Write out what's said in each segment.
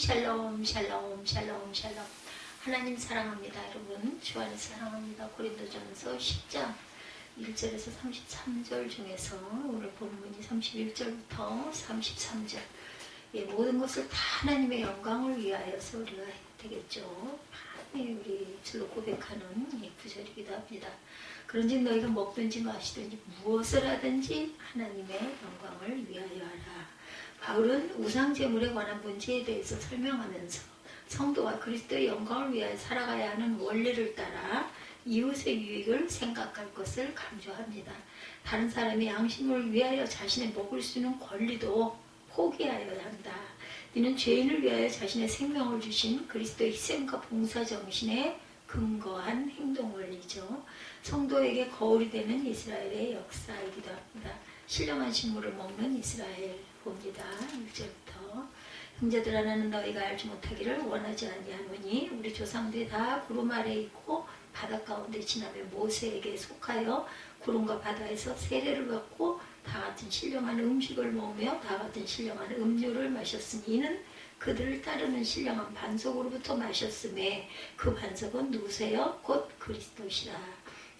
샬롬 샬롬 샬롬 샬롬. 하나님 사랑합니다. 여러분 주 안에 사랑합니다. 고린도전서 10장 1절에서 33절 중에서 오늘 본문이 31절부터 33절. 모든 것을 다 하나님의 영광을 위하여서 우리가 해야 되겠죠. 많이 우리 입술로 고백하는 구절이기도 합니다. 그런즉 너희가 먹든지 마시든지 무엇을 하든지 하나님의 영광을 위하여 하라. 바울은 우상제물에 관한 문제에 대해서 설명하면서 성도가 그리스도의 영광을 위하여 살아가야 하는 원리를 따라 이웃의 유익을 생각할 것을 강조합니다. 다른 사람의 양심을 위하여 자신의 먹을 수 있는 권리도 포기하여야 한다. 이는 죄인을 위하여 자신의 생명을 주신 그리스도의 희생과 봉사 정신에 근거한 행동 원리죠. 성도에게 거울이 되는 이스라엘의 역사이기도 합니다. 신령한 식물을 먹는 이스라엘 봅니다. 1절부터 형제들아 나는 너희가 알지 못하기를 원하지 아니하노니 우리 조상들이 다 구름 아래에 있고 바다 가운데 지나며 모세에게 속하여 구름과 바다에서 세례를 받고 다 같은 신령한 음식을 먹으며 다 같은 신령한 음료를 마셨으니 이는 그들을 따르는 신령한 반석으로부터 마셨음에 그 반석은 누구세요? 곧 그리스도시라.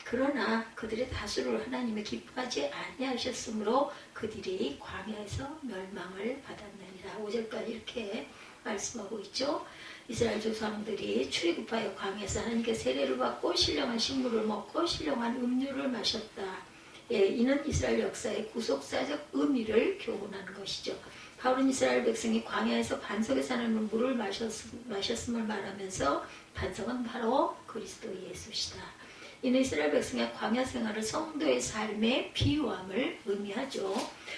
그러나 그들의 다수를 하나님의 기뻐하지 아니하셨으므로 그들이 광야에서 멸망을 받았느니라. 5절까지 이렇게 말씀하고 있죠. 이스라엘 조상들이 출애굽하여 광야에서 하나님께 세례를 받고 신령한 식물을 먹고 신령한 음료를 마셨다. 이는 이스라엘 역사의 구속사적 의미를 교훈하는 것이죠. 바울은 이스라엘 백성이 광야에서 반석에 사는 물을 마셨음을 말하면서 반석은 바로 그리스도 예수시다. 이는 이스라엘 백성의 광야 생활을 성도의 삶의 비유함을 의미하죠.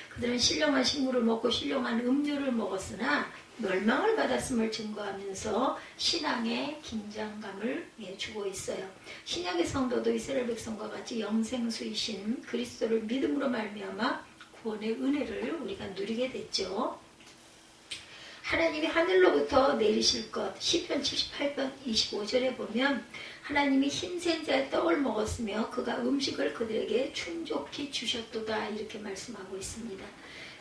그들은 신령한 식물을 먹고 신령한 음료를 먹었으나 멸망을 받았음을 증거하면서 신앙의 긴장감을 주고 있어요. 신약의 성도도 이스라엘 백성과 같이 영생수이신 그리스도를 믿음으로 말미암아 구원의 은혜를 우리가 누리게 됐죠. 하나님이 하늘로부터 내리실 것, 시편 78편 25절에 보면 하나님이 힘센 자의 떡을 먹었으며 그가 음식을 그들에게 충족히 주셨도다 이렇게 말씀하고 있습니다.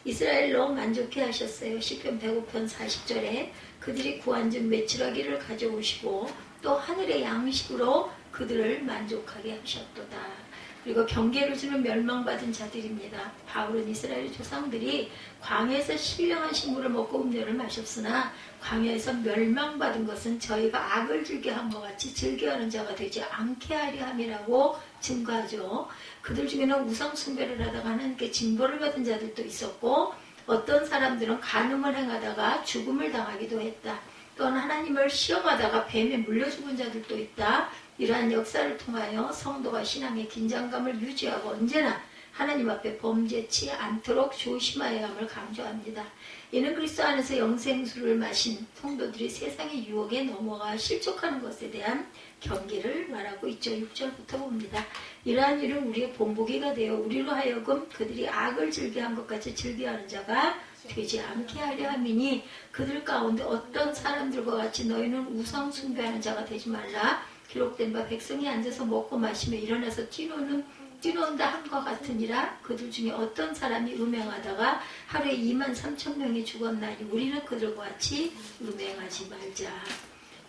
이스라엘로 만족해 하셨어요. 시편 105편 40절에 그들이 구한 즉 메추라기를 가져오시고 또 하늘의 양식으로 그들을 만족하게 하셨도다. 그리고 경계를 주는 멸망받은 자들입니다. 바울은 이스라엘 조상들이 광야에서 신령한 식물을 먹고 음료를 마셨으나 광야에서 멸망받은 것은 저희가 악을 즐겨한 것 같이 즐겨하는 자가 되지 않게 하려 함이라고 증거하죠. 그들 중에는 우상 숭배를 하다가 하나님께 징벌을 받은 자들도 있었고 어떤 사람들은 간음을 행하다가 죽음을 당하기도 했다. 또한 하나님을 시험하다가 뱀에 물려 죽은 자들도 있다. 이러한 역사를 통하여 성도가 신앙의 긴장감을 유지하고 언제나 하나님 앞에 범죄치 않도록 조심하여야 함을 강조합니다. 이는 그리스도 안에서 영생수를 마신 성도들이 세상의 유혹에 넘어가 실족하는 것에 대한 경계를 말하고 있죠. 6절부터 봅니다. 이러한 일은 우리의 본보기가 되어 우리로 하여금 그들이 악을 즐겨한 것 같이 즐겨하는 자가 되지 않게 하려 함이니 그들 가운데 어떤 사람들과 같이 너희는 우상 숭배하는 자가 되지 말라. 기록된 바 백성이 앉아서 먹고 마시며 일어나서 뛰논다 함과 같으니라. 그들 중에 어떤 사람이 음행하다가 하루에 23,000명이 죽었나니 우리는 그들과 같이 음행하지 말자.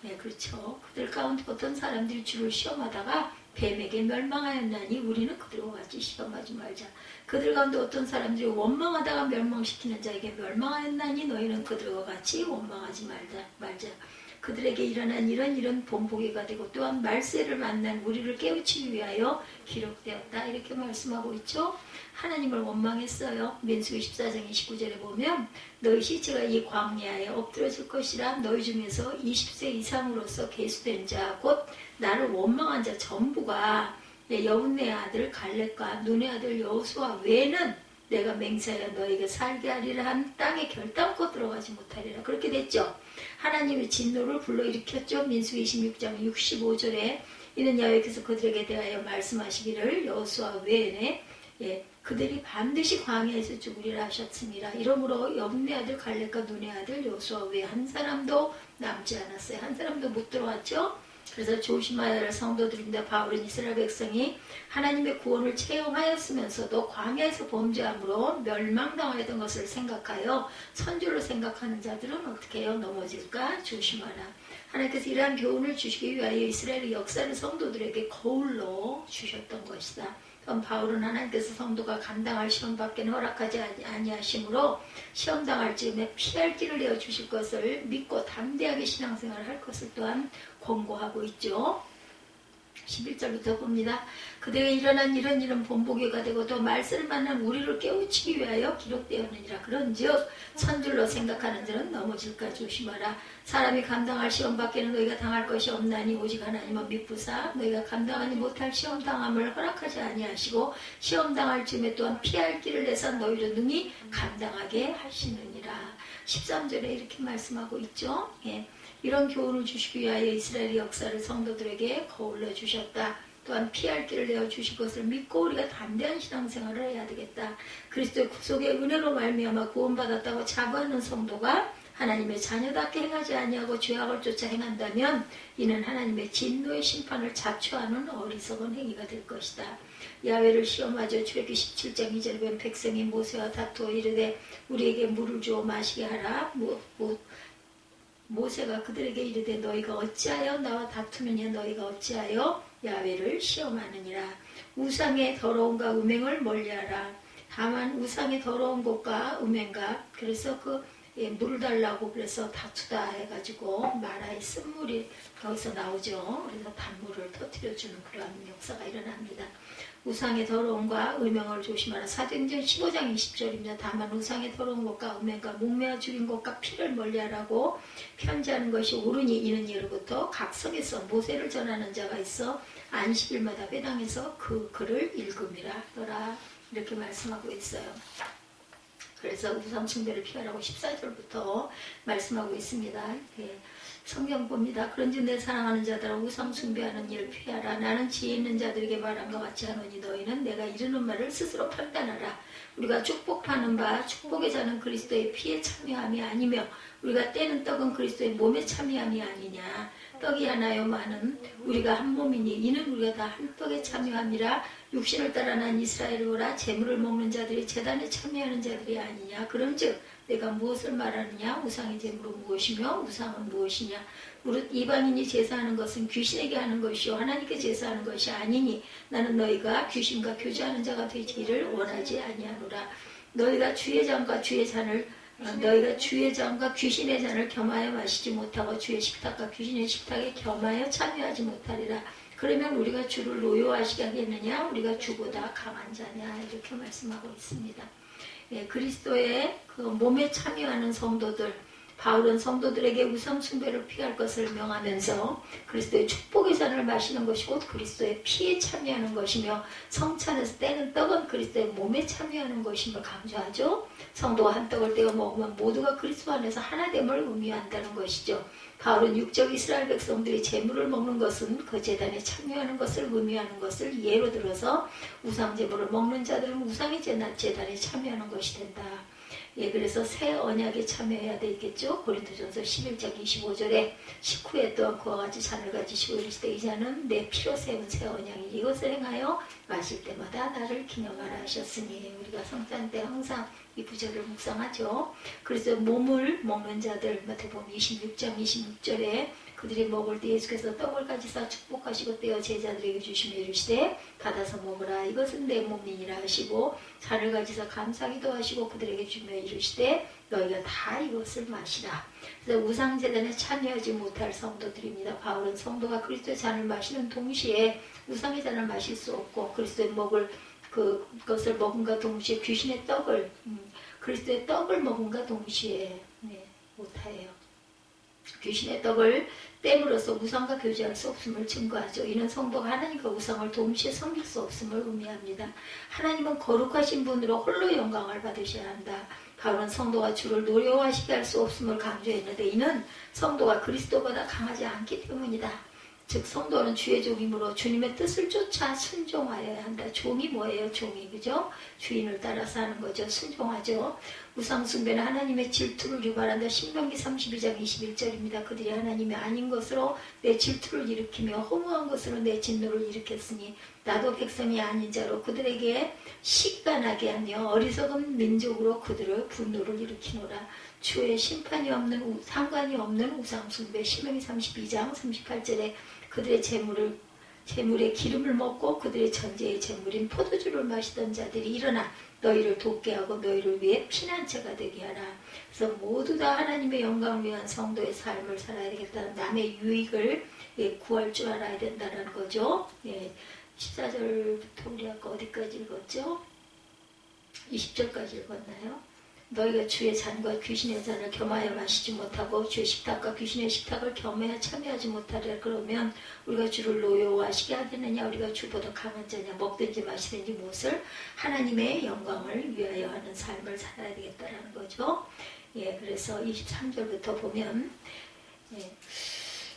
네, 그렇죠. 그들 가운데 어떤 사람들이 주를 시험하다가 뱀에게 멸망하였나니 우리는 그들과 같이 시험하지 말자. 그들 가운데 어떤 사람들이 원망하다가 멸망시키는 자에게 멸망하였나니 너희는 그들과 같이 원망하지 말자. 그들에게 일어난 이런 본보기가 되고 또한 말세를 만난 우리를 깨우치기 위하여 기록되었다. 이렇게 말씀하고 있죠. 하나님을 원망했어요. 민수기 14장 29절에 보면 너희 시체가 이 광야에 엎드러질 것이라. 너희 중에서 20세 이상으로서 계수된 자 곧 나를 원망한 자 전부가 여분네 아들 갈렙과 눈의 아들 여호수아 외에는 내가 맹세하여 너희가 살게 하리라 한 땅에 결단코 들어가지 못하리라. 그렇게 됐죠. 하나님의 진노를 불러일으켰죠. 민수기 26장 65절에 이는 여호와께서 그들에게 대하여 말씀하시기를 여호수아 외에는 그들이 반드시 광야에서 죽으리라 하셨습니다. 이러므로 여분네 아들 갈렙과 눈의 아들 여호수아 외에 한 사람도 남지 않았어요. 한 사람도 못 들어왔죠. 그래서 조심해야 할 성도들인데 바울은 이스라엘 백성이 하나님의 구원을 체험하였으면서도 광야에서 범죄함으로 멸망당하였던 것을 생각하여 선줄로 생각하는 자들은 어떻게 해요? 넘어질까? 조심하라. 하나님께서 이러한 교훈을 주시기 위하여 이스라엘의 역사를 성도들에게 거울로 주셨던 것이다. 그럼 바울은 하나님께서 성도가 감당할 시험밖에 허락하지 아니하시므로 시험당할 즈음에 피할 길을 내어주실 것을 믿고 담대하게 신앙생활을 할 것을 또한 권고하고 있죠. 11절부터 봅니다. 그대가 일어난 이런 일은 본보기가 되고 또 말씀을 만난 우리를 깨우치기 위하여 기록되었느니라. 그런즉 선줄로 생각하는 자는 넘어질까 조심하라. 사람이 감당할 시험 밖에는 너희가 당할 것이 없나니 오직 하나님은 믿부사 너희가 감당하지 못할 시험 당함을 허락하지 아니하시고 시험 당할 즈음에 또한 피할 길을 내서 너희를 능히 감당하게 하시느니라. 13절에 이렇게 말씀하고 있죠. 예. 이런 교훈을 주시기 위하여 이스라엘의 역사를 성도들에게 거울러 주셨다. 또한 피할 길을 내어 주실 것을 믿고 우리가 담대한 신앙생활을 해야 되겠다. 그리스도의 구속의 은혜로 말미암아 구원받았다고 자부하는 성도가 하나님의 자녀답게 행하지 아니하고 죄악을 쫓아 행한다면 이는 하나님의 진노의 심판을 자초하는 어리석은 행위가 될 것이다. 야훼를 시험하죠. 출애굽기 17장 2절에 보면 백성이 모세와 다투어 이르되 우리에게 물을 주어 마시게 하라. 모세가 그들에게 이르되 너희가 어찌하여 나와 다투느냐. 너희가 어찌하여 야훼를 시험하느니라. 우상의 더러움과 음행을 멀리하라. 다만 우상의 더러운 것과 음행과 그래서 물을 달라고 그래서 다투다 해가지고 마라의 쓴물이 거기서 나오죠. 그래서 단물을 터뜨려주는 그러한 역사가 일어납니다. 우상의 더러움과 음행을 조심하라. 사도행전 15장 20절입니다. 다만 우상의 더러운 것과 음행과 목매어 죽인 것과 피를 멀리하라고 편지하는 것이 옳으니 이는 예로부터 각 성에서 모세를 전하는 자가 있어 안식일마다 회당에서 그 글을 읽음이라 이렇게 말씀하고 있어요. 그래서 우상 숭배를 피하라고 14절부터 말씀하고 있습니다. 예. 성경 봅니다. 그런즉 내 사랑하는 자들아 우상 숭배하는 일을 피하라. 나는 지혜 있는 자들에게 말한 것 같지 않으니 너희는 내가 이르는 말을 스스로 판단하라. 우리가 축복하는 바 축복의 자는 그리스도의 피에 참여함이 아니며 우리가 떼는 떡은 그리스도의 몸에 참여함이 아니냐. 떡이 하나요 많은 우리가 한 몸이니 이는 우리가 다 한 떡에 참여함이라. 육신을 따라 난 이스라엘을 보라. 재물을 먹는 자들이 제단에 참여하는 자들이 아니냐. 그런즉 내가 무엇을 말하느냐. 우상의 재물은 무엇이며 우상은 무엇이냐. 무릇 이방인이 제사하는 것은 귀신에게 하는 것이요 하나님께 제사하는 것이 아니니 나는 너희가 귀신과 교제하는 자가 되기를 원하지 아니하노라. 너희가 주의 잔과 귀신의 잔을 겸하여 마시지 못하고 주의 식탁과 귀신의 식탁에 겸하여 참여하지 못하리라. 그러면 우리가 주를 노여워하시게 하겠느냐. 우리가 주보다 강한 자냐. 이렇게 말씀하고 있습니다. 예, 그리스도의 그 몸에 참여하는 성도들, 바울은 성도들에게 우상 숭배를 피할 것을 명하면서 그리스도의 축복의 잔을 마시는 것이 곧 그리스도의 피에 참여하는 것이며 성찬에서 떼는 떡은 그리스도의 몸에 참여하는 것임을 강조하죠. 성도가 한 떡을 떼어 먹으면 모두가 그리스도 안에서 하나됨을 의미한다는 것이죠. 바울은 육적 이스라엘 백성들이 제물을 먹는 것은 그 제단에 참여하는 것을 의미하는 것을 예로 들어서 우상 제물을 먹는 자들은 우상의 제단에 참여하는 것이 된다. 예, 그래서 새 언약에 참여해야 되겠죠. 고린도전서 11장 25절에 식후에 또한 그와 같이 잔을 가지시고 이르시되 이 잔은 내 피로 세운 새 언약이니 이것을 행하여 마실 때마다 나를 기념하라 하셨으니 우리가 성찬 때 항상 이 구절을 묵상하죠. 그래서 몸을 먹는 자들 마태복음 26장 26절에 그들이 먹을 때 예수께서 떡을 가지사 축복하시고 떼어 제자들에게 주시며 이르시되 받아서 먹으라 이것은 내 몸이니라 하시고 잔을 가지사 감사기도 하시고 그들에게 주며 이르시되 너희가 다 이것을 마시라. 그래서 우상제단에 참여하지 못할 성도들입니다. 바울은 성도가 그리스도의 잔을 마시는 동시에 우상의 잔을 마실 수 없고 그리스도의 먹을 그것을 먹은가 동시에 귀신의 떡을 그리스도의 떡을 먹은가 동시에 못해요. 귀신의 떡을 땜으로써 우상과 교제할 수 없음을 증거하죠. 이는 성도가 하나님과 우상을 동시에 섬길 수 없음을 의미합니다. 하나님은 거룩하신 분으로 홀로 영광을 받으셔야 한다. 바울은 성도가 주를 노려하시게 할 수 없음을 강조했는데 이는 성도가 그리스도보다 강하지 않기 때문이다. 즉 성도는 주의 종이므로 주님의 뜻을 쫓아 순종하여야 한다. 종이 뭐예요? 종이, 그죠? 주인을 따라서 하는 거죠. 순종하죠. 우상숭배는 하나님의 질투를 유발한다. 신명기 32장 21절입니다. 그들이 하나님이 아닌 것으로 내 질투를 일으키며 허무한 것으로 내 진노를 일으켰으니 나도 백성이 아닌 자로 그들에게 시기가 나게 하며 어리석은 민족으로 그들의 분노를 일으키노라. 주의 심판이 없는 상관이 없는 우상숭배. 신명기 32장 38절에 그들의 재물에 기름을 먹고 그들의 전제의 재물인 포도주를 마시던 자들이 일어나 너희를 돕게 하고 너희를 위해 피난처가 되게 하라. 그래서 모두 다 하나님의 영광을 위한 성도의 삶을 살아야 되겠다는, 남의 유익을 구할 줄 알아야 된다는 거죠. 14절부터 우리 아까 어디까지 읽었죠? 20절까지 읽었나요? 너희가 주의 잔과 귀신의 잔을 겸하여 마시지 못하고 주의 식탁과 귀신의 식탁을 겸하여 참여하지 못하려 그러면 우리가 주를 노여워하시게 하겠느냐? 우리가 주보다 강한 자냐? 먹든지 마시든지 무엇을 하나님의 영광을 위하여 하는 삶을 살아야 되겠다라는 거죠. 그래서 23절부터 보면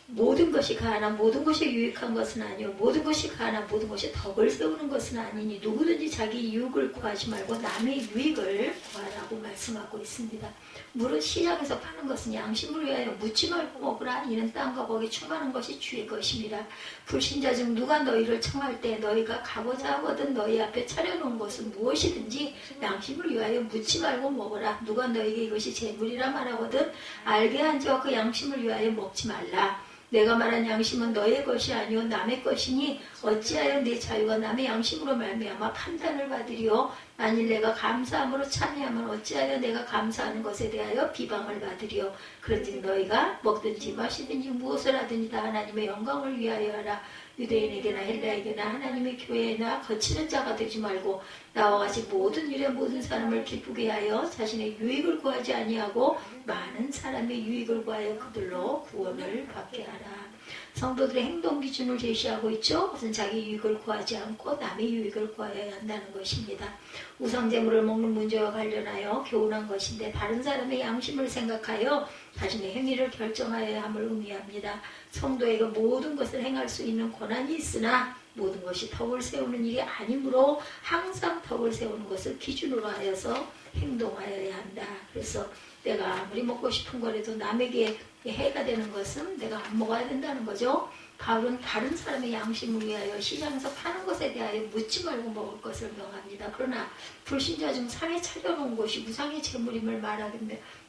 모든 것이 가하나 모든 것이 유익한 것은 아니요 모든 것이 가하나 모든 것이 덕을 세우는 것은 아니니 누구든지 자기 유익을 구하지 말고 남의 유익을 구하라고 말씀하고 있습니다. 무릇 시장에서 파는 것은 양심을 위하여 묻지 말고 먹으라. 이는 땅과 거기 충만한 것이 주의 것임이라. 불신자 중 누가 너희를 청할 때 너희가 가고자 하거든 너희 앞에 차려놓은 것은 무엇이든지 양심을 위하여 묻지 말고 먹으라. 누가 너희에게 이것이 재물이라 말하거든 알게 한 자와 그 양심을 위하여 먹지 말라. 내가 말한 양심은 너의 것이 아니오 남의 것이니 어찌하여 내 자유가 남의 양심으로 말미암아 판단을 받으리오. 만일 내가 감사함으로 참여하면 어찌하여 내가 감사하는 것에 대하여 비방을 받으리오. 그런즉 너희가 먹든지 마시든지 무엇을 하든지 다 하나님의 영광을 위하여 하라. 유대인에게나 헬라에게나 하나님의 교회에나 거치는 자가 되지 말고 나와 같이 모든 일에 모든 사람을 기쁘게 하여 자신의 유익을 구하지 아니하고 많은 사람의 유익을 구하여 그들로 구원을 받게 하라. 성도들의 행동 기준을 제시하고 있죠. 그것은 자기 유익을 구하지 않고 남의 유익을 구하여야 한다는 것입니다. 우상제물을 먹는 문제와 관련하여 교훈한 것인데 다른 사람의 양심을 생각하여 자신의 행위를 결정하여야 함을 의미합니다. 성도에게 모든 것을 행할 수 있는 권한이 있으나 모든 것이 덕을 세우는 일이 아니므로 항상 덕을 세우는 것을 기준으로 하여서 행동하여야 한다. 그래서 내가 아무리 먹고 싶은 거라도 남에게 해가 되는 것은 내가 안 먹어야 된다는 거죠. 바울은 다른 사람의 양심을 위하여 시장에서 파는 것에 대하여 묻지 말고 먹을 것을 명합니다. 그러나 불신자 중 상에 차려놓은 것이 우상의 재물임을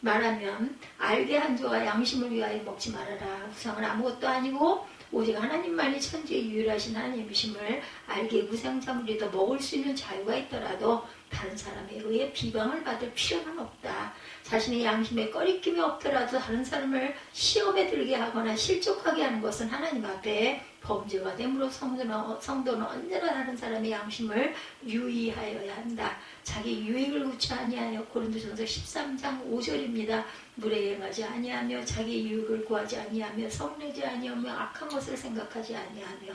말하면 알게 한 자와 양심을 위하여 먹지 말아라. 우상은 아무것도 아니고 오직 하나님만이 천지의 유일하신 하나님이심을 알기에 우상작물이더 먹을 수 있는 자유가 있더라도 다른 사람에 의해 비방을 받을 필요는 없다. 자신의 양심에 꺼리낌이 없더라도 다른 사람을 시험에 들게 하거나 실족하게 하는 것은 하나님 앞에 범죄가 되므로 성도는 언제나 다른 사람의 양심을 유의하여야 한다. 자기 유익을 구치 아니하여 고린도전서 13장 5절입니다. 물에 행하지 아니하며 자기 유익을 구하지 아니하며 성내지 아니하며 악한 것을 생각하지 아니하며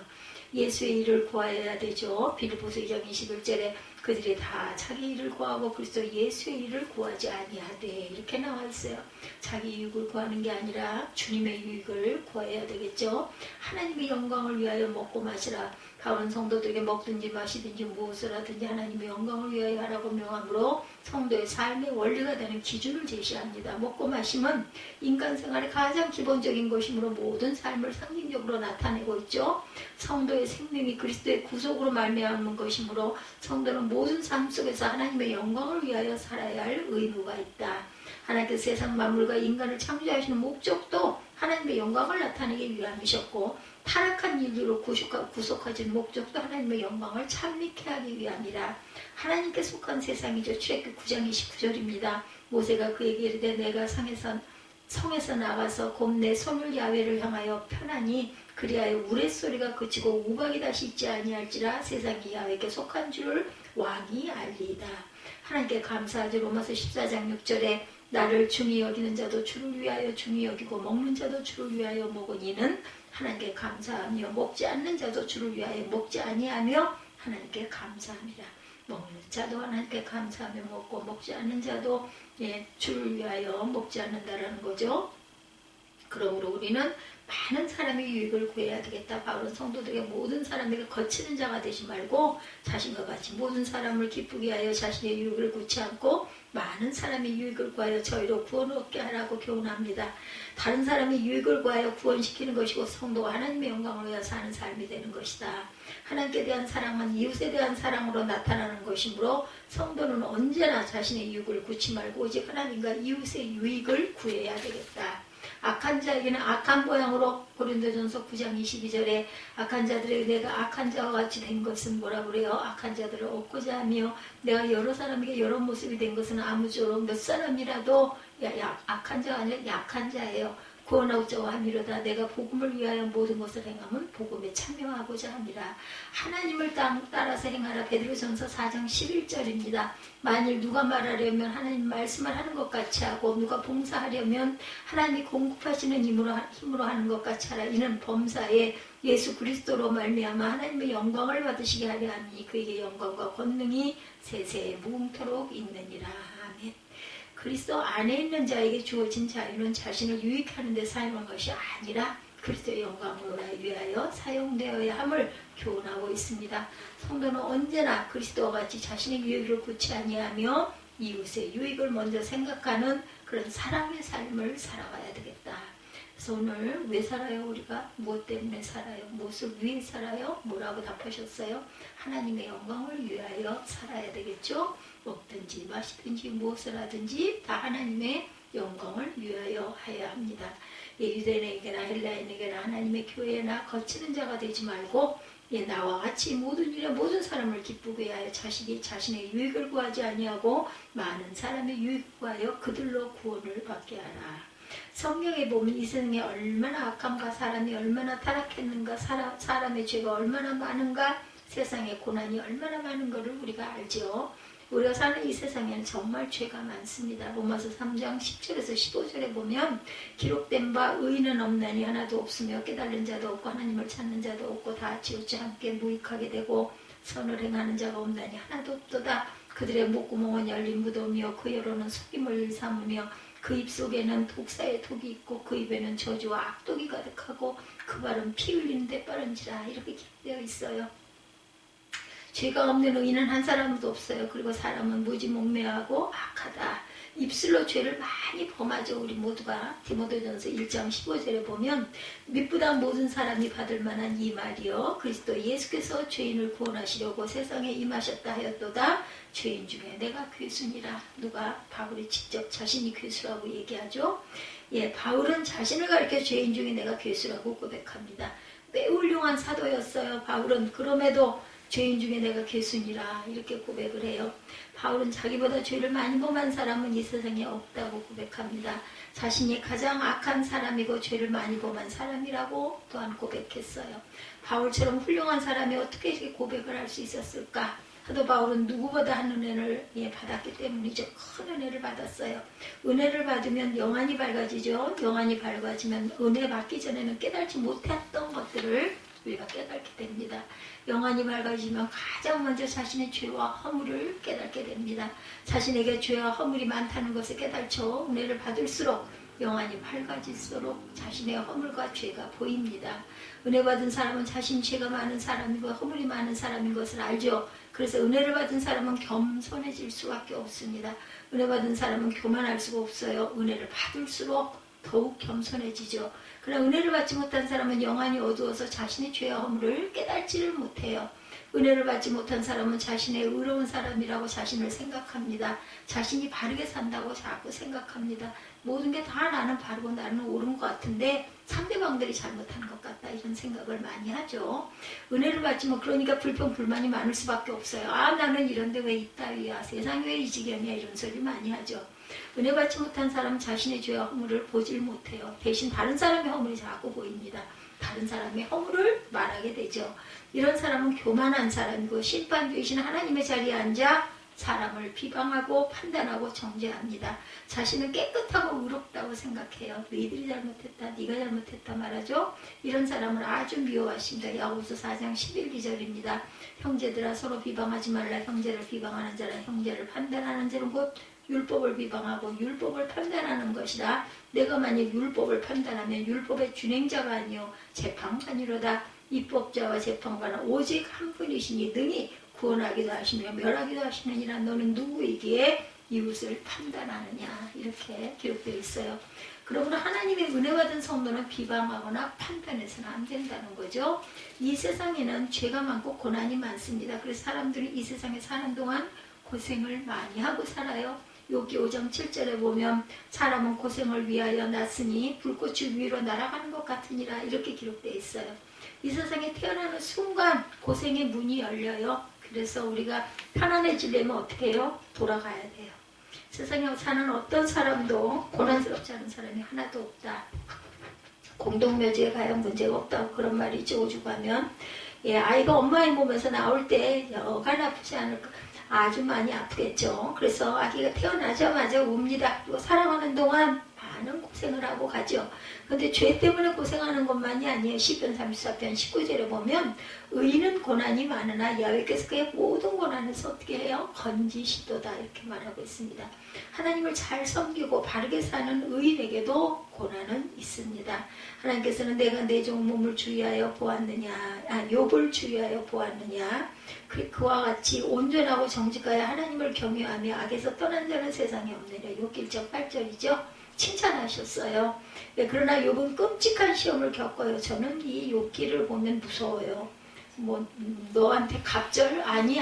예수의 일을 구하여야 되죠. 빌립보서 2장 21절에 그들이 다 자기 일을 구하고 그리스도 예수의 일을 구하지 아니하되 이렇게 나와 있어요. 자기 유익을 구하는 게 아니라 주님의 유익을 구해야 되겠죠. 하나님의 영광을 위하여 먹고 마시라. 바울은 성도들에게 먹든지 마시든지 무엇을 하든지 하나님의 영광을 위하여 하라고 명함으로 성도의 삶의 원리가 되는 기준을 제시합니다. 먹고 마심은 인간 생활의 가장 기본적인 것이므로 모든 삶을 상징적으로 나타내고 있죠. 성도의 생명이 그리스도의 구속으로 말미암은 것이므로 성도는 모든 삶 속에서 하나님의 영광을 위하여 살아야 할 의무가 있다. 하나님께서 세상 만물과 인간을 창조하시는 목적도 하나님의 영광을 나타내기 위함이셨고 타락한 인류로 구속하신 목적도 하나님의 영광을 찬미케 하기 위함이라. 하나님께 속한 세상이죠. 출애굽기 9장 29절입니다. 모세가 그에게 이르되 내가 성에서 나가서 곧 내 손을 야훼를 향하여 펴나니 그리하여 우레소리가 그치고 우박이 다시 있지 아니할지라 세상이 야훼께 속한 줄을 왕이 알리이다. 하나님께 감사하지. 로마서 14장 6절에 나를 중히 여기는 자도 주를 위하여 중히 여기고 먹는 자도 주를 위하여 먹으니는 하나님께 감사하며 먹지 않는 자도 주를 위하여 먹지 아니하며 하나님께 감사합니다. 먹는 자도 하나님께 감사하며 먹고 먹지 않는 자도 주를 위하여 먹지 않는다라는 거죠. 그러므로 우리는 많은 사람의 유익을 구해야 되겠다. 바울은 성도들에게 모든 사람에게 거치는 자가 되지 말고 자신과 같이 모든 사람을 기쁘게 하여 자신의 유익을 구치 않고 많은 사람의 유익을 구하여 저희로 구원을 얻게 하라고 교훈합니다. 다른 사람의 유익을 구하여 구원시키는 것이고 성도가 하나님의 영광을 위하여 사는 삶이 되는 것이다. 하나님께 대한 사랑은 이웃에 대한 사랑으로 나타나는 것이므로 성도는 언제나 자신의 유익을 구치 말고 오직 하나님과 이웃의 유익을 구해야 되겠다. 악한 자에게는 악한 모양으로 고린도전서 9장 22절에 악한 자들에게 내가 악한 자와 같이 된 것은 뭐라 그래요? 악한 자들을 얻고자 하며 내가 여러 사람에게 여러 모습이 된 것은 아무쪼록 몇 사람이라도 악한 자가 아니라 약한 자예요. 구원하고자 함이로다. 내가 복음을 위하여 모든 것을 행하면 복음에 참여하고자 함이라. 하나님을 따라서 행하라. 베드로전서 4장 11절입니다. 만일 누가 말하려면 하나님 말씀을 하는 것 같이 하고 누가 봉사하려면 하나님이 공급하시는 힘으로 하는 것 같이 하라. 이는 범사에 예수 그리스도로 말미암아 하나님의 영광을 받으시게 하려 하니 그에게 영광과 권능이 세세에 무궁토록 있느니라. 아멘. 그리스도 안에 있는 자에게 주어진 자유는 자신을 유익하는 데 사용한 것이 아니라 그리스도의 영광을 위하여 사용되어야 함을 교훈하고 있습니다. 성도는 언제나 그리스도와 같이 자신의 유익을 구치 아니하며 이웃의 유익을 먼저 생각하는 그런 사랑의 삶을 살아가야 되겠다. 그래서 오늘 왜 살아요? 우리가 무엇 때문에 살아요? 무엇을 위해 살아요? 뭐라고 답하셨어요? 하나님의 영광을 위하여 살아야 되겠죠? 먹든지 마시든지 무엇을 하든지 다 하나님의 영광을 위하여 해야 합니다. 유대인에게나 헬라인에게나 하나님의 교회나 거치는 자가 되지 말고 나와 같이 모든 일에 모든 사람을 기쁘게 하여 자신의 유익을 구하지 아니하고 많은 사람의 유익을 구하여 그들로 구원을 받게 하라. 성경에 보면 이 세상에 얼마나 악함과 사람이 얼마나 타락했는가, 사람의 죄가 얼마나 많은가, 세상의 고난이 얼마나 많은 것을 우리가 알죠. 우리가 사는 이 세상에는 정말 죄가 많습니다. 로마서 3장 10절에서 15절에 보면 기록된 바 의인은 없나니 하나도 없으며 깨달는 자도 없고 하나님을 찾는 자도 없고 다 지우지 함께 무익하게 되고 선을 행하는 자가 없나니 하나도 없도다. 그들의 목구멍은 열린 무덤이요 그 혀로는 속임을 삼으며 그 입속에는 독사의 독이 있고 그 입에는 저주와 악독이 가득하고 그 발은 피 흘리는 데 빠른지라 이렇게 기록되어 있어요. 죄가 없는 의인은 한 사람도 없어요. 그리고 사람은 무지몽매하고 악하다. 입술로 죄를 많이 범하죠. 우리 모두가. 디모데전서 1장 15절에 보면 미쁘다 모든 사람이 받을 만한 이 말이요 그리스도 예수께서 죄인을 구원하시려고 세상에 임하셨다 하였도다. 죄인 중에 내가 괴수니라. 누가? 바울이 직접 자신이 괴수라고 얘기하죠. 바울은 자신을 가리켜 죄인 중에 내가 괴수라고 고백합니다. 매우 훌륭한 사도였어요. 바울은. 그럼에도 죄인 중에 내가 괴수니라 이렇게 고백을 해요. 바울은 자기보다 죄를 많이 범한 사람은 이 세상에 없다고 고백합니다. 자신이 가장 악한 사람이고 죄를 많이 범한 사람이라고 또한 고백했어요. 바울처럼 훌륭한 사람이 어떻게 이렇게 고백을 할 수 있었을까? 사도 바울은 누구보다 한 은혜를 받았기 때문이죠. 큰 은혜를 받았어요. 은혜를 받으면 영안이 밝아지죠. 영안이 밝아지면 은혜 받기 전에는 깨달지 못했던 것들을 우리가 깨닫게 됩니다. 영안이 밝아지면 가장 먼저 자신의 죄와 허물을 깨닫게 됩니다. 자신에게 죄와 허물이 많다는 것을 깨닫죠. 은혜를 받을수록 영안이 밝아질수록 자신의 허물과 죄가 보입니다. 은혜 받은 사람은 자신 죄가 많은 사람이고 허물이 많은 사람인 것을 알죠. 그래서 은혜를 받은 사람은 겸손해질 수밖에 없습니다. 은혜 받은 사람은 교만할 수가 없어요. 은혜를 받을수록 더욱 겸손해지죠. 그러나 은혜를 받지 못한 사람은 영안이 어두워서 자신의 죄와 허물을 깨닫지를 못해요. 은혜를 받지 못한 사람은 자신의 의로운 사람이라고 자신을 생각합니다. 자신이 바르게 산다고 자꾸 생각합니다. 모든 게 다 나는 바르고 나는 옳은 것 같은데 상대방들이 잘못하는 것 같다 이런 생각을 많이 하죠. 은혜를 받지 못 그러니까 불평 불만이 많을 수밖에 없어요. 나는 이런데 왜 이따위야 세상이 왜 이 지경이야 이런 소리 많이 하죠. 은혜 받지 못한 사람은 자신의 죄와 허물을 보질 못해요. 대신 다른 사람의 허물이 자꾸 보입니다. 다른 사람의 허물을 말하게 되죠. 이런 사람은 교만한 사람이고 심판주이신 하나님의 자리에 앉아 사람을 비방하고 판단하고 정죄합니다. 자신은 깨끗하고 의롭다고 생각해요. 너희들이 잘못했다, 네가 잘못했다 말하죠. 이런 사람을 아주 미워하십니다. 야고보서 4장 11, 2절입니다. 형제들아 서로 비방하지 말라. 형제를 비방하는 자는 형제를 판단하는 자는 곧 율법을 비방하고 율법을 판단하는 것이다. 내가 만약 율법을 판단하면 율법의 준행자가 아니요 재판관이로다. 입법자와 재판관은 오직 한 분이시니 능히 구원하기도 하시며 멸하기도 하시느니라. 너는 누구이기에 이웃을 판단하느냐. 이렇게 기록되어 있어요. 그러므로 하나님의 은혜 받은 성도는 비방하거나 판단해서는 안 된다는 거죠. 이 세상에는 죄가 많고 고난이 많습니다. 그래서 사람들이 이 세상에 사는 동안 고생을 많이 하고 살아요. 욥기 5장 7절에 보면 사람은 고생을 위하여 났으니 불꽃이 위로 날아가는 것 같으니라. 이렇게 기록되어 있어요. 이 세상에 태어나는 순간 고생의 문이 열려요. 그래서 우리가 편안해지려면 어떻게 해요? 돌아가야 돼요. 세상에 사는 어떤 사람도 고난스럽지 않은 사람이 하나도 없다. 공동묘지에 가야 문제가 없다고 그런 말이죠. 오죽 하면 아이가 엄마의 몸에서 나올 때 여간 아프지 않을까. 아주 많이 아프겠죠. 그래서 아기가 태어나자마자 웁니다. 그리고 살아가는 동안 많은 고생을 하고 가죠. 근데 죄 때문에 고생하는 것만이 아니에요. 시편 34편 19절에 보면 의인은 고난이 많으나 야훼께서 그의 모든 고난에서 어떻게 해요? 건지시도다. 이렇게 말하고 있습니다. 하나님을 잘 섬기고 바르게 사는 의인에게도 고난은 있습니다. 하나님께서는 내가 내 종 몸을 주의하여 보았느냐, 욥을 주의하여 보았느냐. 그와 같이 온전하고 정직하여 하나님을 경외하며 악에서 떠난 자는 세상에 없느냐. 욥기 1장 8절이죠. 칭찬하셨어요. 네, 그러나 욥은 끔찍한 시험을 겪어요. 저는 이 욥기를 보면 무서워요. 너한테 갑절? 아니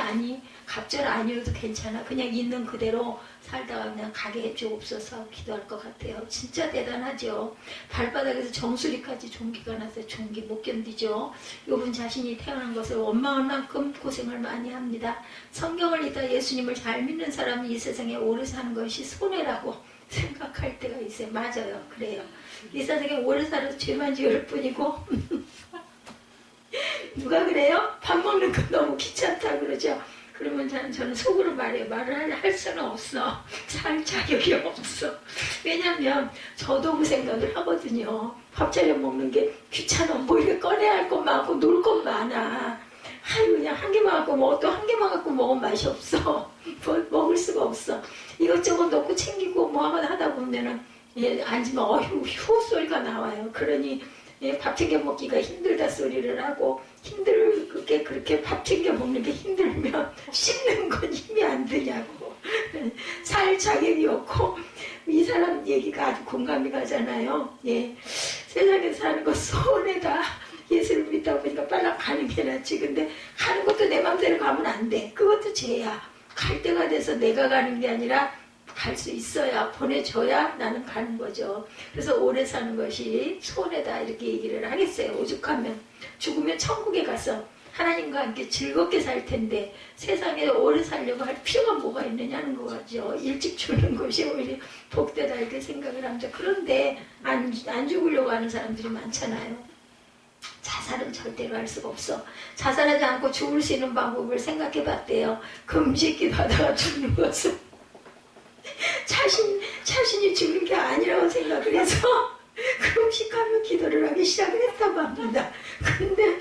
갑절 아니어도 괜찮아. 그냥 있는 그대로 살다가 그냥 가게 해주옵소서 기도할 것 같아요. 진짜 대단하죠. 발바닥에서 정수리까지 종기가 나서 종기 못 견디죠. 욥은 자신이 태어난 것을 원망할 만큼 고생을 많이 합니다. 성경을 읽다 예수님을 잘 믿는 사람이 이 세상에 오래 사는 것이 손해라고 생각할 때가 있어요. 맞아요. 그래요. 이 세상에 오래 살아서 죄만 지을 뿐이고 누가 그래요? 밥 먹는 거 너무 귀찮다 그러죠. 그러면 저는 속으로 말해요. 말을 할 수는 없어. 살 자격이 없어. 왜냐면 저도 그 생각을 하거든요. 밥 차려 먹는 게 귀찮아. 뭐 이렇게 꺼내야 할 것 많고 놀 것 많아. 아유, 그냥 한 개만 갖고 먹어. 또 한 개만 갖고 먹으면 맛이 없어. 먹을 수가 없어. 이것저것 넣고 챙기고 뭐 하다 보면은 앉으면 휴 소리가 나와요. 그러니 밥 챙겨 먹기가 힘들다 소리를 하고 그렇게 밥 챙겨 먹는 게 힘들면 씹는 건 힘이 안 드냐고. 살 자격이 없고 이 사람 얘기가 아주 공감이 가잖아요. 세상에 사는 거 손해다. 예수를 믿다 보니까 빨리 가는 게 낫지. 근데 가는 것도 내 맘대로 가면 안 돼. 그것도 죄야. 갈 때가 돼서 내가 가는 게 아니라 갈 수 있어야 보내줘야 나는 가는 거죠. 그래서 오래 사는 것이 손해다 이렇게 얘기를 하겠어요. 오죽하면 죽으면 천국에 가서 하나님과 함께 즐겁게 살 텐데 세상에 오래 살려고 할 필요가 뭐가 있느냐는 거죠. 일찍 죽는 것이 오히려 복되다 이렇게 생각을 합니다. 그런데 안 죽으려고 하는 사람들이 많잖아요. 자살은 절대로 할 수가 없어. 자살하지 않고 죽을 수 있는 방법을 생각해 봤대요. 금식기도 하다가 죽는 것은 자신이 죽는 게 아니라고 생각을 해서 금식하며 기도를 하기 시작을 했다고 합니다. 근데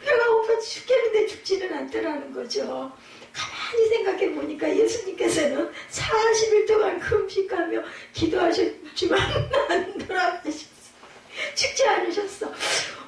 배가 고파 죽겠는데 죽지는 않더라는 거죠. 가만히 생각해 보니까 예수님께서는 40일 동안 금식하며 기도하셨지만 안 돌아가셨어. 죽지 않으셨어.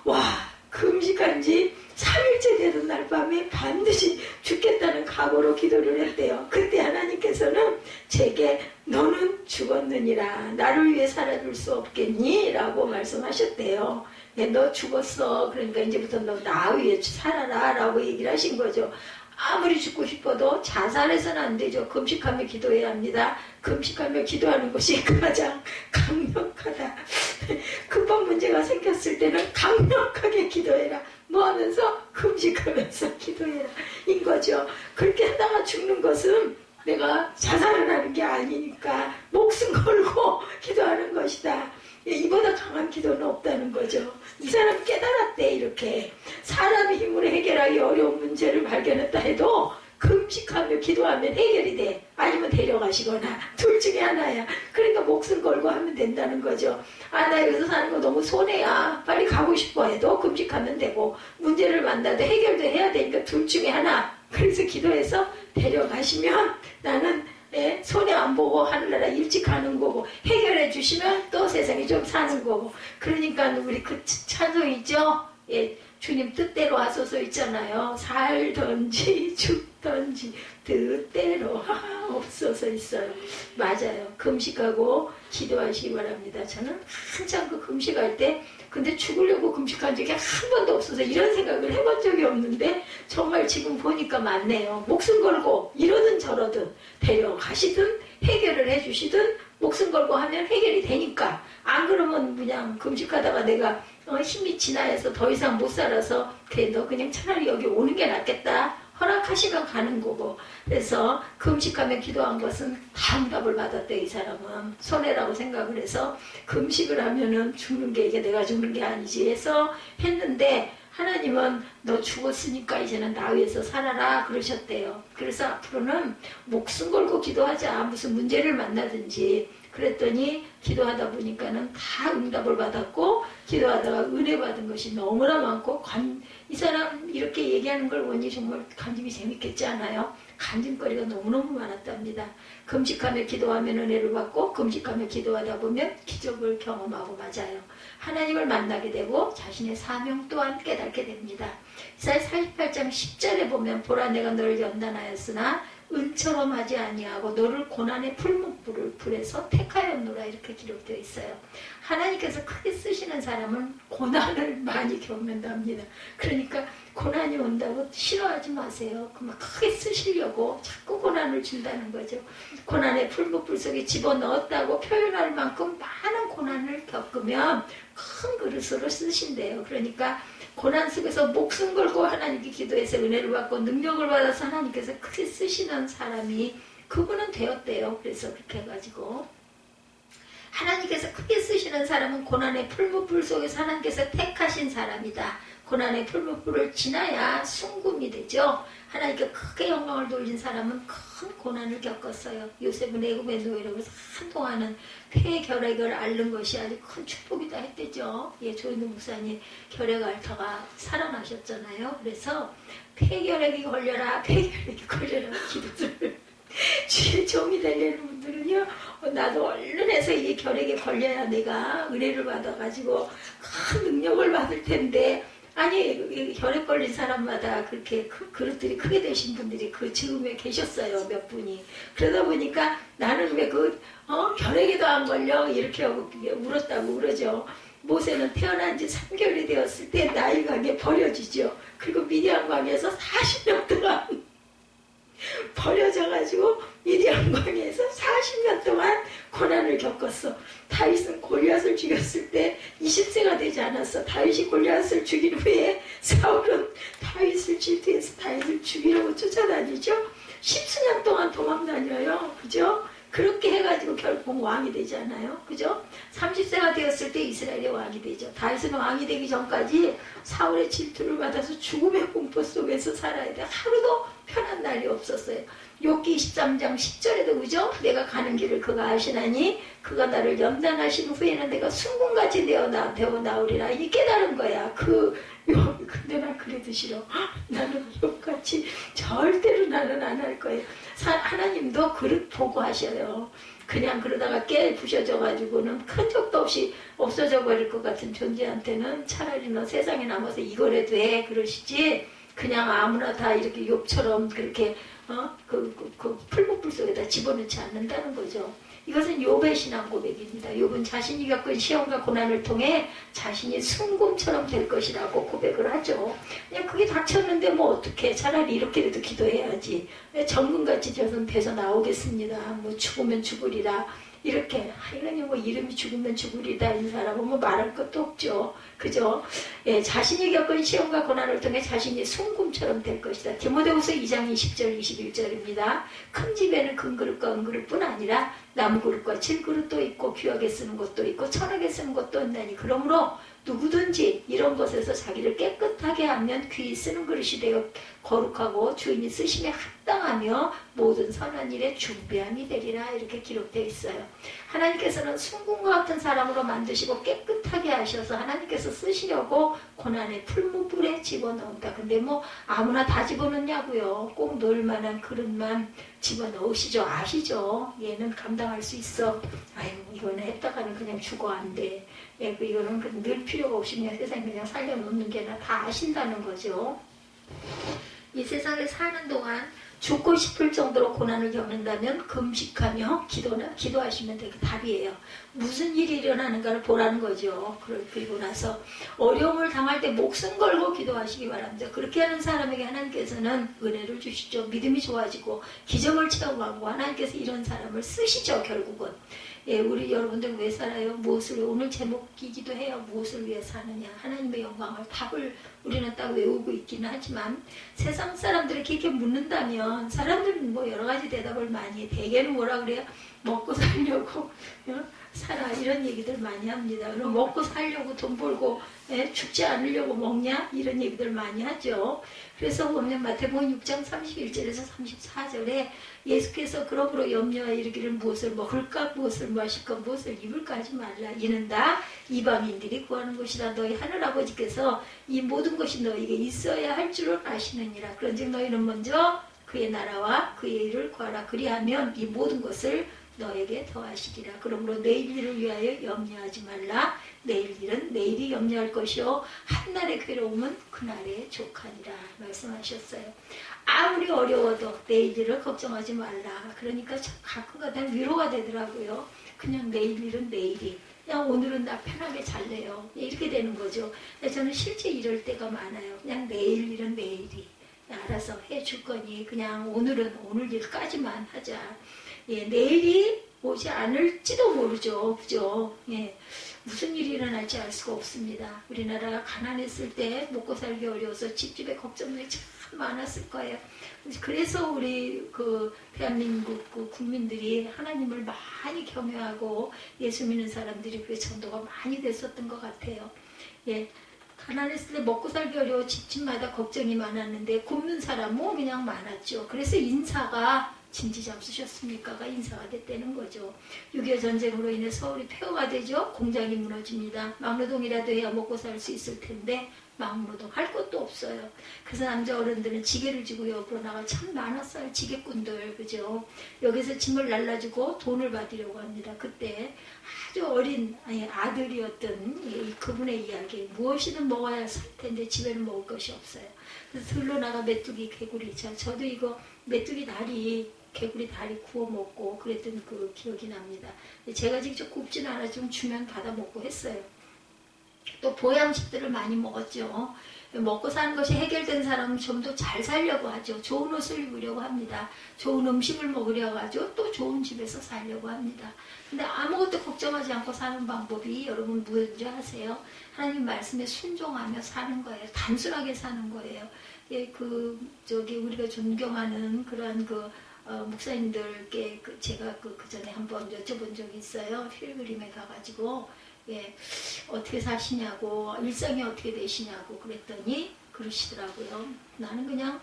와, 금식한 지 3일째 되던 날 밤에 반드시 죽겠다는 각오로 기도를 했대요. 그때 하나님께서는 제게 너는 죽었느니라 나를 위해 살아줄 수 없겠니? 라고 말씀하셨대요. 너 죽었어. 그러니까 이제부터 너 나 위해 살아라 라고 얘기를 하신 거죠. 아무리 죽고 싶어도 자살해서는 안 되죠. 금식하며 기도해야 합니다. 금식하며 기도하는 것이 가장 강력하다. 급한 문제가 생겼을 때는 강력하게 기도해라. 뭐 하면서? 금식하면서 기도해라. 인 거죠. 그렇게 하다가 죽는 것은 내가 자살을 하는 게 아니니까 목숨 걸고 기도하는 것이다. 이보다 강한 기도는 없다는 거죠. 이 사람 깨달았대. 이렇게 사람의 힘으로 해결하기 어려운 문제를 발견했다 해도 금식하며 기도하면 해결이 돼. 아니면 데려가시거나 둘 중에 하나야. 그러니까 목숨 걸고 하면 된다는 거죠. 나 여기서 사는 거 너무 손해야. 빨리 가고 싶어 해도 금식하면 되고 문제를 만나도 해결도 해야 되니까 둘 중에 하나. 그래서 기도해서 데려가시면 나는 예? 손해 안 보고 하늘나라 일찍 가는 거고 해결해 주시면 또 세상이 좀 사는 거고 그러니까 우리 그 찬송 있죠? 예, 주님 뜻대로 하소서 있잖아요. 살던지 죽던지 뜻대로 없어서 있어요. 맞아요. 금식하고 기도하시기 바랍니다. 저는 한참 그 금식할 때 근데 죽으려고 금식한 적이 한 번도 없어서 이런 생각을 해본 적이 없는데 정말 지금 보니까 맞네요. 목숨 걸고 이러든 저러든 데려가시든 해결을 해주시든 목숨 걸고 하면 해결이 되니까 안 그러면 그냥 금식하다가 내가 힘이 지나해서 더 이상 못 살아서 그래 너 그냥 차라리 여기 오는 게 낫겠다 허락하시면 가는 거고 그래서 금식하며 기도한 것은 다 응답을 받았대. 이 사람은 손해라고 생각을 해서 금식을 하면은 죽는 게 이게 내가 죽는 게 아니지 해서 했는데 하나님은 너 죽었으니까 이제는 나 위해서 살아라 그러셨대요. 그래서 앞으로는 목숨 걸고 기도하자. 무슨 문제를 만나든지 그랬더니 기도하다 보니까는 다 응답을 받았고 기도하다가 은혜 받은 것이 너무나 많고 이 사람 이렇게 얘기하는 걸 보니 정말 간증이 재밌겠지 않아요? 간증거리가 너무너무 많았답니다. 금식하며 기도하면 은혜를 받고 금식하며 기도하다 보면 기적을 경험하고 맞아요. 하나님을 만나게 되고 자신의 사명 또한 깨닫게 됩니다. 이사야 48장 10절에 보면 보라 내가 너를 연단하였으나 은처럼 하지 아니하고 너를 고난의 풀에서 택하였노라 이렇게 기록되어 있어요. 하나님께서 크게 쓰시는 사람은 고난을 많이 겪는답니다. 그러니까 고난이 온다고 싫어하지 마세요. 그만 크게 쓰시려고 자꾸 고난을 준다는 거죠. 고난의 풀무불 속에 집어넣었다고 표현할 만큼 많은 고난을 겪으면 큰 그릇으로 쓰신대요. 그러니까 고난 속에서 목숨 걸고 하나님께 기도해서 은혜를 받고 능력을 받아서 하나님께서 크게 쓰시는 사람이 그분은 되었대요. 그래서 그렇게 해가지고 하나님께서 크게 쓰시는 사람은 고난의 풀무불 속에서 하나님께서 택하신 사람이다. 고난의 풀무불을 지나야 순금이 되죠. 하나님께 크게 영광을 돌린 사람은 큰 고난을 겪었어요. 요셉은 애굽의 노예라고 한동안은 폐결핵을 앓는 것이 아주 큰 축복이다 했대죠. 예, 조인도 목사님 결핵 앓다가 살아나셨잖아요. 그래서 폐결핵이 걸려라 기도를 주의 종이 되려는 분들은요, 나도 얼른 해서 이 결핵에 걸려야 내가 은혜를 받아가지고 큰 능력을 받을 텐데 아니 혈액 걸린 사람마다 그렇게 그릇들이 크게 되신 분들이 그 즈음에 계셨어요. 몇 분이. 그러다 보니까 나는 왜 혈액에도 안 걸려 이렇게 하고 울었다고 그러죠. 모세는 태어난 지 3개월이 되었을 때 나일강에 버려지죠. 그리고 미디안강에서 40년 동안 버려져가지고 미디안강에서 40년 동안 고난을 겪었어. 다윗은 골리앗을 죽였을 때 20세가 되지 않았어. 다윗이 골리앗을 죽인 후에 사울은 다윗을 질투해서 다윗을 죽이려고 쫓아다니죠. 10수년 동안 도망다녀요. 그죠? 그렇게 해가지고 결국 왕이 되지 않아요. 그죠? 30세가 되었을 때 이스라엘의 왕이 되죠. 다윗은 왕이 되기 전까지 사울의 질투를 받아서 죽음의 공포 속에서 살아야 돼. 하루도 편한 날이 없었어요. 욥기 23장 10절에도 그죠? 내가 가는 길을 그가 아시나니 그가 나를 연단하신 후에는 내가 순금같이 되어 나오리라. 이 깨달은 거야. 근데 나 그래도 싫어. 나는 욥같이 절대로 나는 안 할 거예요. 하나님도 그릇 보고 하셔요. 그냥 그러다가 부셔져가지고는 큰 적도 없이 없어져 버릴 것 같은 존재한테는 차라리 너 세상에 남아서 이거라도 해 그러시지 그냥 아무나 다 이렇게 욥처럼 그렇게 풀무불 속에다 집어넣지 않는다는 거죠. 이것은 욥의 신앙 고백입니다. 욥은 자신이 겪은 시험과 고난을 통해 자신이 순금처럼 될 것이라고 고백을 하죠. 그냥 그게 닥쳤는데 뭐 어떡해. 차라리 이렇게라도 기도해야지. 정금같이 저는 돼서 나오겠습니다. 뭐 죽으면 죽으리라. 이렇게 하나님 뭐 이름이 죽으면 죽으리다 이 사람은 뭐 말할 것도 없죠. 그죠? 예, 자신이 겪은 시험과 고난을 통해 자신이 순금처럼 될 것이다. 디모데후서 2장 20절 21절입니다. 큰 집에는 큰 그릇과 은그릇뿐 아니라 나무 그릇과 질그릇도 있고 귀하게 쓰는 것도 있고 천하게 쓰는 것도 있나니 그러므로 누구든지 이런 것에서 자기를 깨끗하게 하면 귀히 쓰는 그릇이 되어 거룩하고 주인이 쓰심에 합당하며 모든 선한 일에 준비함이 되리라 이렇게 기록되어 있어요. 하나님께서는 순금과 같은 사람으로 만드시고 깨끗하게 하셔서 하나님께서 쓰시려고 고난의 풀무불에 집어넣는다. 근데 뭐 아무나 다 집어넣냐고요. 꼭 넣을 만한 그릇만 집어넣으시죠. 아시죠? 얘는 감당할 수 있어. 아이고 이거는 했다가는 그냥 죽어 안 돼. 예, 이거는 늘 필요가 없이 그냥 세상에 그냥 살려놓는 게 다 아신다는 거죠. 이 세상에 사는 동안 죽고 싶을 정도로 고난을 겪는다면 금식하며 기도하시면 되게 답이에요. 무슨 일이 일어나는가를 보라는 거죠. 그리고 나서 어려움을 당할 때 목숨 걸고 기도하시기 바랍니다. 그렇게 하는 사람에게 하나님께서는 은혜를 주시죠. 믿음이 좋아지고 기적을 체험하고 하나님께서 이런 사람을 쓰시죠. 결국은. 예, 우리 여러분들 왜 살아요? 무엇을 오늘 제목이기도 해요. 무엇을 위해 사느냐? 하나님의 영광을 답을 우리는 딱 외우고 있기는 하지만 세상 사람들이 이렇게 묻는다면 사람들은 뭐 여러 가지 대답을 많이 해. 대개는 뭐라 그래요? 먹고 살려고 살아 이런 얘기들 많이 합니다. 그럼 먹고 살려고 돈 벌고 죽지 않으려고 먹냐? 이런 얘기들 많이 하죠. 그래서 보면 마태복음 6장 31절에서 34절에 예수께서 그러므로 염려하여 이르기를 무엇을 먹을까 무엇을 마실까 무엇을 입을까 하지 말라. 이는 다 이방인들이 구하는 것이다. 너희 하늘아버지께서 이 모든 것이 너희에게 있어야 할 줄을 아시느니라. 그런즉 너희는 먼저 그의 나라와 그의 일을 구하라. 그리하면 이 모든 것을 너에게 더하시리라. 그러므로 내일 일을 위하여 염려하지 말라. 내일 일은 내일이 염려할 것이요 한날의 괴로움은 그날의 족하니라 말씀하셨어요. 아무리 어려워도 내일 일을 걱정하지 말라. 그러니까 가끔가다 위로가 되더라고요. 그냥 내일 일은 내일이 그냥 오늘은 나 편하게 잘래요. 이렇게 되는 거죠. 저는 실제 이럴 때가 많아요. 그냥 내일 일은 내일이 알아서 해줄 거니 그냥 오늘은 오늘 일까지만 하자. 예, 내일이 오지 않을지도 모르죠. 그죠? 예, 무슨 일이 일어날지 알 수가 없습니다. 우리나라가 가난했을 때 먹고 살기 어려워서 집집에 걱정이 참 많았을 거예요. 그래서 우리 대한민국 국민들이 하나님을 많이 경외하고 예수 믿는 사람들이 그 전도가 많이 됐었던 것 같아요. 예. 가난했을 때 먹고 살기 어려워 집집마다 걱정이 많았는데 굶는 사람 뭐 그냥 많았죠. 그래서 인사가 진지 잡수셨습니까가 인사가 됐다는 거죠. 6.25 전쟁으로 인해 서울이 폐허가 되죠. 공장이 무너집니다. 막노동이라도 해야 먹고 살 수 있을 텐데 막노동 할 것도 없어요. 그래서 남자 어른들은 지게를 지고 옆으로 나가 참 많았어요. 지게꾼들 그죠. 여기서 짐을 날라주고 돈을 받으려고 합니다. 그때 아주 어린 아들이었던 그분의 이야기 무엇이든 먹어야 살 텐데 집에는 먹을 것이 없어요. 그래서 들러 나가 메뚜기 개구리 저도 이거 메뚜기 다리 개구리 다리 구워 먹고 그랬던 그 기억이 납니다. 제가 직접 굽지는 않았지만 주면 받아 먹고 했어요. 또 보양식들을 많이 먹었죠. 먹고 사는 것이 해결된 사람은 좀 더 잘 살려고 하죠. 좋은 옷을 입으려고 합니다. 좋은 음식을 먹으려고 하죠. 또 좋은 집에서 살려고 합니다. 근데 아무것도 걱정하지 않고 사는 방법이 여러분 무엇인지 아세요? 하나님 말씀에 순종하며 사는 거예요. 단순하게 사는 거예요. 예, 우리가 존경하는 그러한 목사님들께 제가 그 전에 한번 여쭤본 적이 있어요. 필그림에 가가지고 예, 어떻게 사시냐고 일상이 어떻게 되시냐고 그랬더니 그러시더라고요. 나는 그냥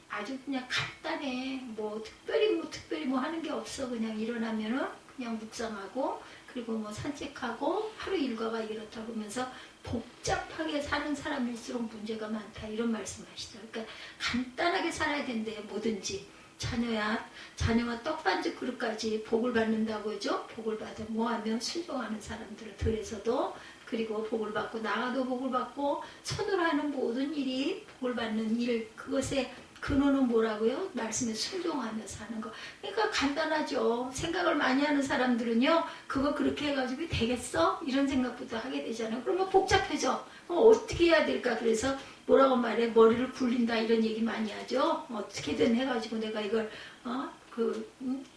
아주 그냥 간단해. 특별히 하는 게 없어. 그냥 일어나면은 그냥 묵상하고 그리고 산책하고 하루 일과가 이렇다 보면서 복잡하게 사는 사람일수록 문제가 많다. 이런 말씀하시죠. 그러니까 간단하게 살아야 된대. 뭐든지. 자녀와 떡반죽 그릇까지 복을 받는다고 하죠. 복을 받아 뭐하면 순종하는 사람들을 들에서도 그리고 복을 받고 나가도 복을 받고 손으로 하는 모든 일이 복을 받는 일 그것의 근원은 뭐라고요? 말씀에 순종하며 사는 거. 그러니까 간단하죠. 생각을 많이 하는 사람들은요. 그거 그렇게 해가지고 되겠어? 이런 생각부터 하게 되잖아요. 그러면 복잡해져. 어떻게 해야 될까? 그래서 뭐라고 말해? 머리를 굴린다 이런 얘기 많이 하죠. 어떻게든 해가지고 내가 이걸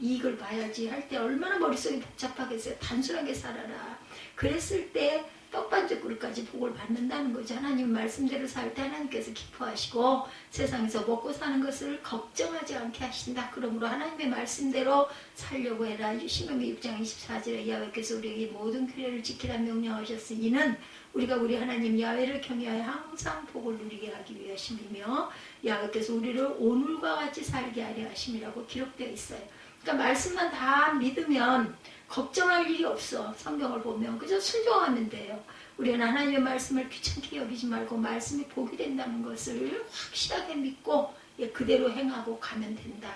이익을 봐야지 할 때 얼마나 머릿속이 복잡하겠어요. 단순하게 살아라. 그랬을 때 떡반죽 그릇까지 복을 받는다는 거죠. 하나님 말씀대로 살 때 하나님께서 기뻐하시고 세상에서 먹고 사는 것을 걱정하지 않게 하신다. 그러므로 하나님의 말씀대로 살려고 해라. 신명기 6장 24절에 야훼께서 우리에게 모든 규례를 지키라 명령하셨으니는 우리가 우리 하나님 야훼를 경외하여 항상 복을 누리게 하기 위하심이며 야훼께서 우리를 오늘과 같이 살게 하려 하심이라고 기록되어 있어요. 그러니까 말씀만 다 믿으면 걱정할 일이 없어. 성경을 보면 그저 순종하면 돼요. 우리는 하나님의 말씀을 귀찮게 여기지 말고 말씀이 복이 된다는 것을 확실하게 믿고 그대로 행하고 가면 된다.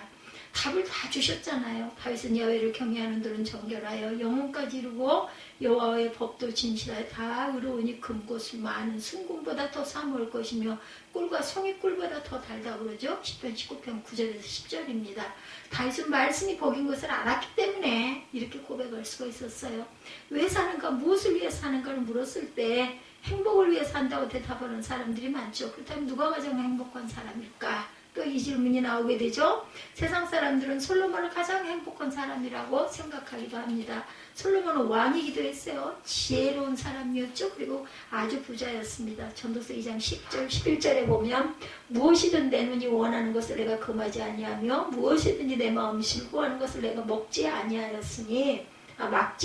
답을 다 주셨잖아요. 다윗은 야훼를 경외하는 들은 정결하여 영혼까지 이루고 여호와의 법도 진실하여 다 의로우니 금꽃을 많은 순금보다 더 사모할 것이며 꿀과 송이꿀보다 더 달다 그러죠. 10편 19편 9절에서 10절입니다. 다윗은 말씀이 복인 것을 알았기 때문에 이렇게 고백할 수가 있었어요. 왜 사는가, 무엇을 위해 사는가를 물었을 때 행복을 위해 산다고 대답하는 사람들이 많죠. 그렇다면 누가 가장 행복한 사람일까? 또 이 질문이 나오게 되죠. 세상 사람들은 솔로몬을 가장 행복한 사람이라고 생각하기도 합니다. 솔로몬은 왕이기도 했어요. 지혜로운 사람이었죠. 그리고 아주 부자였습니다. 전도서 2장 10절 11절에 보면 무엇이든 내 눈이 원하는 것을 내가 금하지 아니하며 무엇이든지 내 마음이 즐거워하는 것을 내가 막지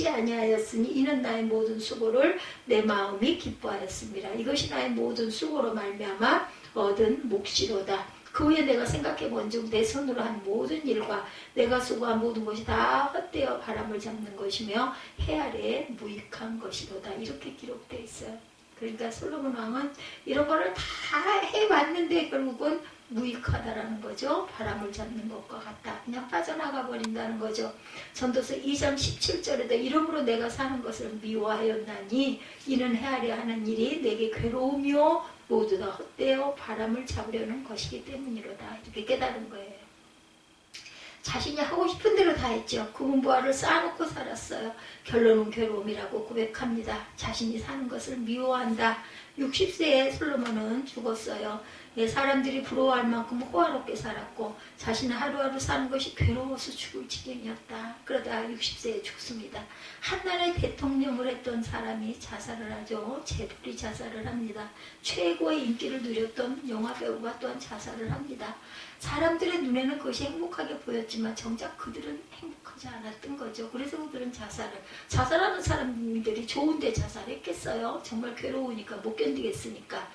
아니하였으니 이는 나의 모든 수고를 내 마음이 기뻐하였습니다. 이것이 나의 모든 수고로 말미암아 얻은 몫이로다. 그 후에 내가 생각해 본즉 내 손으로 한 모든 일과 내가 수고한 모든 것이 다 헛되어 바람을 잡는 것이며 해 아래에 무익한 것이로다. 이렇게 기록되어 있어요. 그러니까 솔로몬 왕은 이런 거를 다 해봤는데 결국은 무익하다라는 거죠. 바람을 잡는 것과 같다. 그냥 빠져나가 버린다는 거죠. 전도서 2장 17절에도 이러므로 내가 사는 것을 미워하였나니 이는 해 아래 하는 일이 내게 괴로우며 모두 다 헛되어 바람을 잡으려는 것이기 때문이로다. 이렇게 깨달은 거예요. 자신이 하고 싶은 대로 다 했죠. 구분부화를 쌓아놓고 살았어요. 결론은 괴로움이라고 고백합니다. 자신이 사는 것을 미워한다. 60세에 솔로몬은 죽었어요. 사람들이 부러워할 만큼 호화롭게 살았고 자신은 하루하루 사는 것이 괴로워서 죽을 지경이었다. 그러다 60세에 죽습니다. 한나라의 대통령을 했던 사람이 자살을 하죠. 재벌이 자살을 합니다. 최고의 인기를 누렸던 영화배우가 또한 자살을 합니다. 사람들의 눈에는 그것이 행복하게 보였지만 정작 그들은 행복하지 않았던 거죠. 그래서 그들은 자살하는 사람들이 좋은데 자살했겠어요. 정말 괴로우니까 못 견디겠으니까.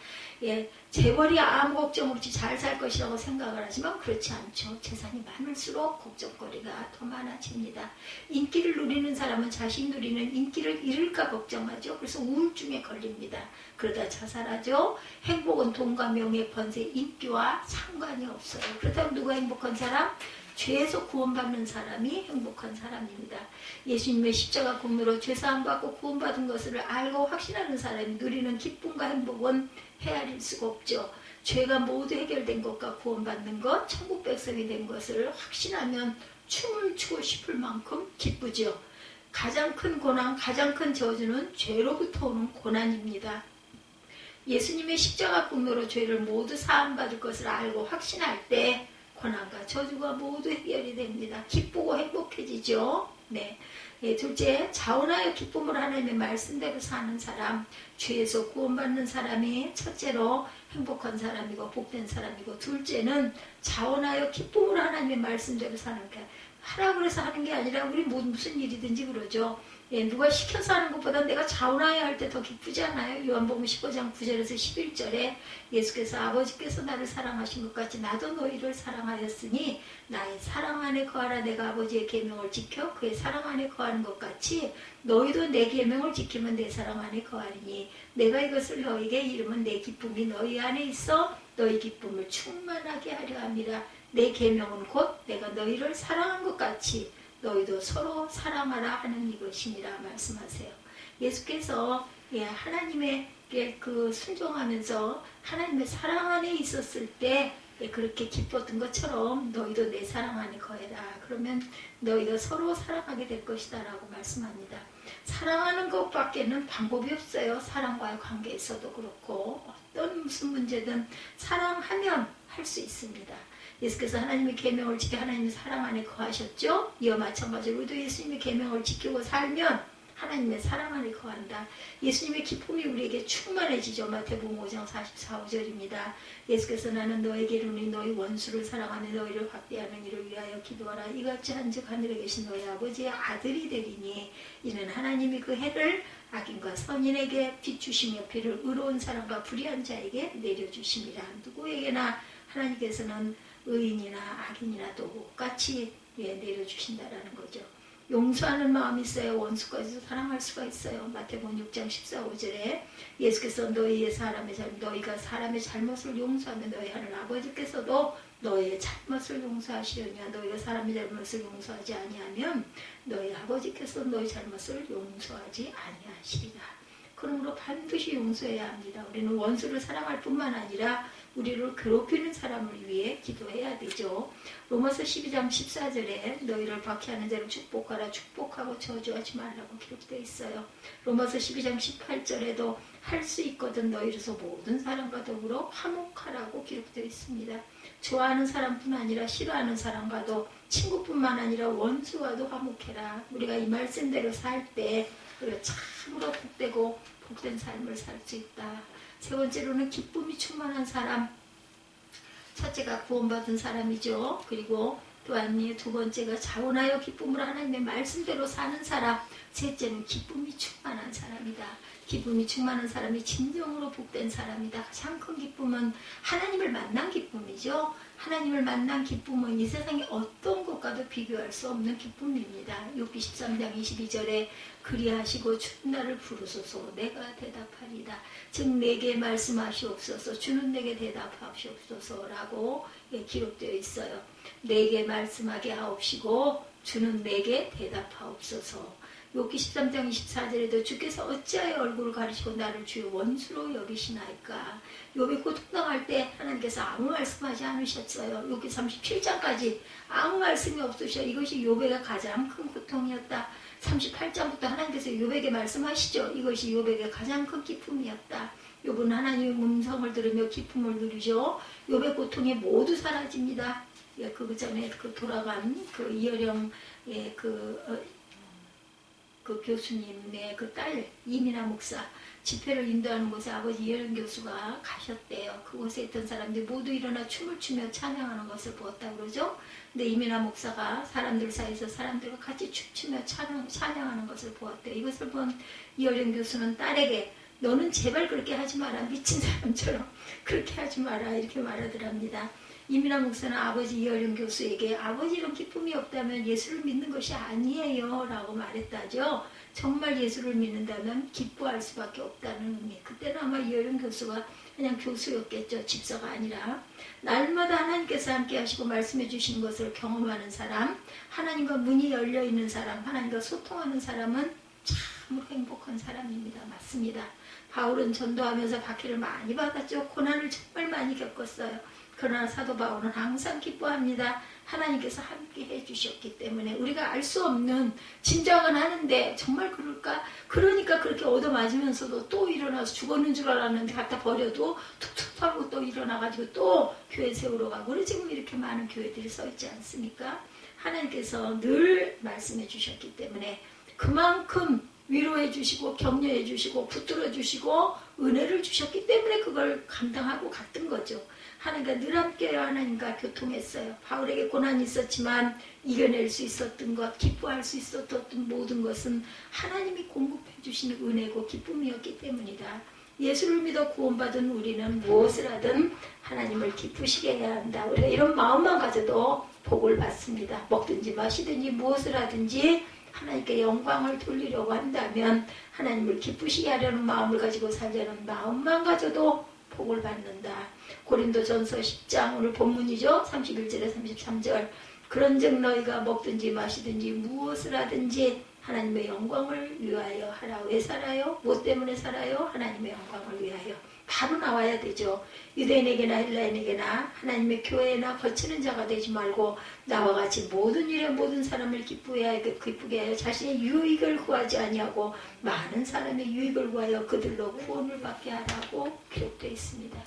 재벌이 아무 걱정 없이 잘 살 것이라고 생각을 하지만 그렇지 않죠. 재산이 많을수록 걱정거리가 더 많아집니다. 인기를 누리는 사람은 자신이 누리는 인기를 잃을까 걱정하죠. 그래서 우울증에 걸립니다. 그러다 자살하죠. 행복은 돈과 명예, 번세, 인기와 상관이 없어요. 그렇다면 누가 행복한 사람? 죄에서 구원받는 사람이 행복한 사람입니다. 예수님의 십자가 공로로 죄사함 받고 구원받은 것을 알고 확신하는 사람이 누리는 기쁨과 행복은 헤아릴 수가 없죠. 죄가 모두 해결된 것과 구원받는 것, 천국 백성이 된 것을 확신하면 춤을 추고 싶을 만큼 기쁘죠. 가장 큰 고난, 가장 큰 저주는 죄로부터 오는 고난입니다. 예수님의 십자가 공로로 죄를 모두 사함받을 것을 알고 확신할 때 고난과 저주가 모두 해결이 됩니다. 기쁘고 행복해지죠. 둘째, 자원하여 기쁨으로 하나님의 말씀대로 사는 사람, 죄에서 구원받는 사람이 첫째로 행복한 사람이고 복된 사람이고, 둘째는 자원하여 기쁨으로 하나님의 말씀대로 사는 게, 하라고 해서 하는 게 아니라 우리 무슨 일이든지 그러죠. 누가 시켜서 하는 것보다 내가 자원하여 할 때 더 기쁘지 않아요? 요한복음 15장 9절에서 11절에 예수께서 아버지께서 나를 사랑하신 것 같이 나도 너희를 사랑하였으니 나의 사랑 안에 거하라. 내가 아버지의 계명을 지켜 그의 사랑 안에 거하는 것 같이 너희도 내 계명을 지키면 내 사랑 안에 거하리니 내가 이것을 너희에게 이르면 내 기쁨이 너희 안에 있어 너희 기쁨을 충만하게 하려 함이라. 내 계명은 곧 내가 너희를 사랑한 것 같이 너희도 서로 사랑하라 하는 이것이니라 말씀하세요. 예수께서 하나님의 순종하면서 하나님의 사랑 안에 있었을 때 그렇게 기뻤던 것처럼 너희도 내 사랑 안에 거해라. 그러면 너희가 서로 사랑하게 될 것이다 라고 말씀합니다. 사랑하는 것밖에는 방법이 없어요. 사랑과의 관계에서도 그렇고 어떤 무슨 문제든 사랑하면 할 수 있습니다. 예수께서 하나님의 계명을 지켜 하나님의 사랑 안에 거하셨죠. 이와 마찬가지로 우리도 예수님의 계명을 지키고 살면 하나님의 사랑 안에 거한다. 예수님의 기쁨이 우리에게 충만해지죠. 마태복음 5장 44, 5절입니다. 예수께서 나는 너에게 이르노니 너희 원수를 사랑하며 너희를 확대하는 이를 위하여 기도하라. 이같이 한즉 하늘에 계신 너희 아버지의 아들이 되리니 이는 하나님이 그 해를 악인과 선인에게 비추시며 비를 의로운 사람과 불의한 자에게 내려주심이라. 누구에게나 하나님께서는 의인이나 악인이나 똑같이 내려주신다라는 거죠. 용서하는 마음이 있어야 원수까지도 사랑할 수가 있어요. 마태복음 6장 14, 5절에 예수께서 너희가 사람의 잘못을 용서하면 너희 하늘 아버지께서도 너희의 잘못을 용서하시려냐. 너희가 사람의 잘못을 용서하지 아니하면 너희 아버지께서 너희 잘못을 용서하지 아니하시리라. 그러므로 반드시 용서해야 합니다. 우리는 원수를 사랑할 뿐만 아니라 우리를 괴롭히는 사람을 위해 기도해야 되죠. 로마서 12장 14절에 너희를 박해하는 자를 축복하라. 축복하고 저주하지 말라고 기록되어 있어요. 로마서 12장 18절에도 할 수 있거든 너희로서 모든 사람과 더불어 화목하라고 기록되어 있습니다. 좋아하는 사람뿐 아니라 싫어하는 사람과도, 친구뿐만 아니라 원수와도 화목해라. 우리가 이 말씀대로 살 때 우리가 참으로 복되고 복된 삶을 살 수 있다. 세 번째로는 기쁨이 충만한 사람. 첫째가 구원받은 사람이죠. 그리고 또한 두 번째가 자원하여 기쁨으로 하나님의 말씀대로 사는 사람. 셋째는 기쁨이 충만한 사람이다. 기쁨이 충만한 사람이 진정으로 복된 사람이다. 가장 큰 기쁨은 하나님을 만난 기쁨이죠. 하나님을 만난 기쁨은 이 세상의 어떤 것과도 비교할 수 없는 기쁨입니다. 욥기 13장 22절에 그리하시고 주는 나를 부르소서 내가 대답하리다. 즉 내게 말씀하시옵소서 주는 내게 대답하시옵소서라고 기록되어 있어요. 내게 말씀하게 하옵시고 주는 내게 대답하옵소서. 욥기 13장 24절에도 주께서 어찌하여 얼굴을 가리시고 나를 주의 원수로 여기시나이까. 욥이 고통당할 때 하나님께서 아무 말씀하지 않으셨어요. 욥기 37장까지 아무 말씀이 없으셔. 이것이 욥에게 가장 큰 고통이었다. 38장부터 하나님께서 욥에게 말씀하시죠. 이것이 욥에게 가장 큰 기쁨이었다. 욥은 하나님의 음성을 들으며 기쁨을 누리죠. 욥의 고통이 모두 사라집니다. 그 전에 돌아간 이어령의 그 교수님의 그 딸 이민아 목사 집회를 인도하는 곳에 아버지 이어령 교수가 가셨대요. 그곳에 있던 사람들이 모두 일어나 춤을 추며 찬양하는 것을 보았다고 그러죠. 근데 이민아 목사가 사람들 사이에서 사람들과 같이 춤추며 찬양하는 것을 보았대요. 이것을 본 이어령 교수는 딸에게 너는 제발 그렇게 하지 마라. 미친 사람처럼 그렇게 하지 마라. 이렇게 말하더랍니다. 이민아 목사는 아버지 이어령 교수에게 아버지 이런 기쁨이 없다면 예수를 믿는 것이 아니에요 라고 말했다죠. 정말 예수를 믿는다면 기뻐할 수밖에 없다는 의미. 그때는 아마 이어령 교수가 그냥 교수였겠죠. 집사가 아니라. 날마다 하나님께서 함께 하시고 말씀해 주시는 것을 경험하는 사람, 하나님과 문이 열려 있는 사람, 하나님과 소통하는 사람은 참으로 행복한 사람입니다. 맞습니다. 바울은 전도하면서 박해를 많이 받았죠. 고난을 정말 많이 겪었어요. 그러나 사도 바울은 항상 기뻐합니다. 하나님께서 함께 해주셨기 때문에. 우리가 알 수 없는, 짐작은 하는데 정말 그럴까? 그러니까 그렇게 얻어맞으면서도 또 일어나서 죽었는 줄 알았는데 갖다 버려도 툭툭 털고 또 일어나가지고 또 교회 세우러 가고. 우리 지금 이렇게 많은 교회들이 서 있지 않습니까? 하나님께서 늘 말씀해 주셨기 때문에 그만큼 위로해 주시고 격려해 주시고 붙들어 주시고 은혜를 주셨기 때문에 그걸 감당하고 갔던 거죠. 하나님과 늘 함께 하나님과 교통했어요. 바울에게 고난이 있었지만 이겨낼 수 있었던 것, 기뻐할 수 있었던 모든 것은 하나님이 공급해 주시는 은혜고 기쁨이었기 때문이다. 예수를 믿어 구원받은 우리는 무엇을 하든 하나님을 기쁘시게 해야 한다. 우리가 이런 마음만 가져도 복을 받습니다. 먹든지 마시든지 무엇을 하든지 하나님께 영광을 돌리려고 한다면 하나님을 기쁘시게 하려는 마음을 가지고 살려는 마음만 가져도 복을 받는다. 고린도전서 10장 오늘 본문이죠. 31절에 33절. 그런즉 너희가 먹든지 마시든지 무엇을 하든지 하나님의 영광을 위하여 하라. 왜 살아요? 뭐 때문에 살아요? 하나님의 영광을 위하여. 바로 나와야 되죠. 유대인에게나 헬라인에게나 하나님의 교회나 거치는 자가 되지 말고 나와 같이 모든 일에 모든 사람을 기쁘게 하여 자신의 유익을 구하지 아니하고 많은 사람의 유익을 구하여 그들로 구원을 받게 하라고 기록되어 있습니다.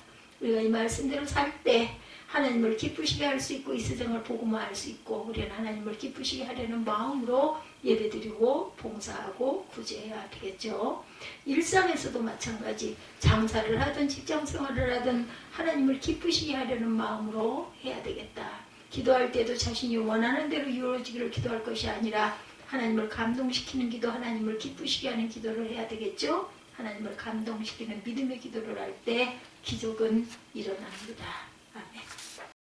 우리가 이 말씀대로 살 때 하나님을 기쁘시게 할 수 있고 이 세상을 복음화할 수 있고 우리는 하나님을 기쁘시게 하려는 마음으로 예배드리고 봉사하고 구제해야 되겠죠. 일상에서도 마찬가지 장사를 하든 직장생활을 하든 하나님을 기쁘시게 하려는 마음으로 해야 되겠다. 기도할 때도 자신이 원하는 대로 이루어지기를 기도할 것이 아니라 하나님을 감동시키는 기도, 하나님을 기쁘시게 하는 기도를 해야 되겠죠. 하나님을 감동시키는 믿음의 기도를 할 때 기적은 일어납니다.